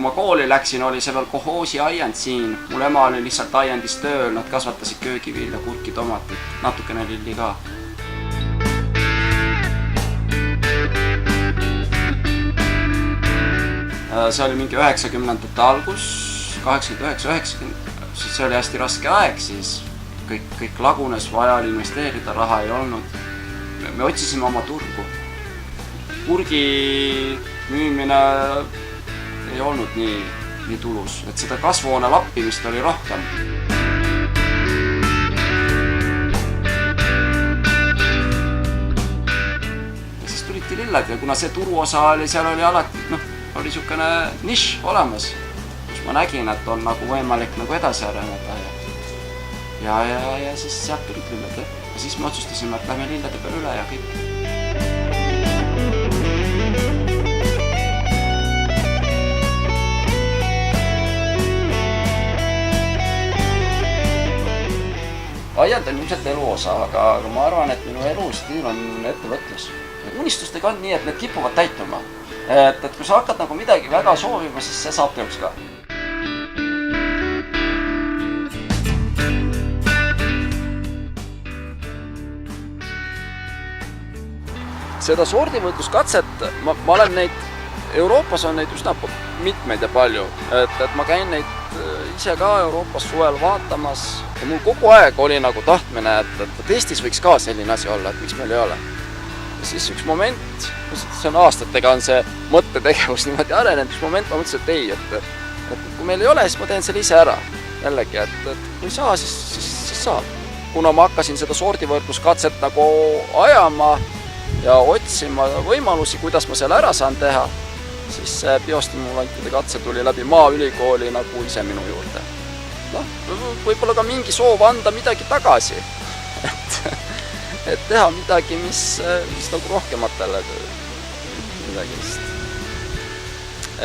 ma kooli läksin, oli see veel kohoosi aiand siin. Mul ema oli lihtsalt aiandis tööl, nad kasvatasid köögivilja, kurki, tomatit, natukene lilli ka. See oli mingi 90ndate algus, 89-90, siis see oli hästi raske aeg, siis kõik lagunes, vaja oli investeerida, raha ei olnud. Me otsisime oma turgu. Kurgi müümine ei olnud nii tulus, et seda kasvuhoone lappimist oli rohkem. Ja siis tulidki lilled ja kuna see turuosa oli, seal oli alati, oli niisugune nišš olemas, kus ma nägin, et on nagu võimalik nagu edasi areneda. Ja siis sealt tulid lilled. Ja siis me otsustasime, et lähme lillede peale üle ja kõik. Aiand on ilmselt elu osa, aga ma arvan, et minu elustiil on ettevõtlus. Unistustega on nii, et need kipuvad täituma. Et kui sa hakkad nagu midagi väga soovima, siis see saab teoks ka. Seda sordivõtluskatset, ma olen neid, Euroopas on neid üsna mitmeid ja palju. Et ma käin neid ise ka Euroopas suvel vaatamas ja mul kogu aeg oli nagu tahtmine, et Eestis võiks ka selline asi olla, et miks meil ei ole. Ja siis üks moment, see on aastatega on see mõttetegevus niimoodi arenenud, üks moment ma mõtlesin, et ei, et kui meil ei ole, siis ma teen selle ise ära. Jällegi, et kui ei saa, siis saab. Kuna ma hakkasin seda sordivõrdluskatset nagu ajama ja otsima võimalusi, kuidas ma selle ära saan teha, siis biostimulantide katse tuli läbi Maaülikooli nagu ise minu juurde. Võib-olla ka mingi soov anda midagi tagasi. Et teha midagi, mis nagu rohkematele midagi vist.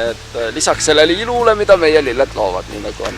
Et lisaks sellele ilule, mida meie lilled loovad, nii nagu on.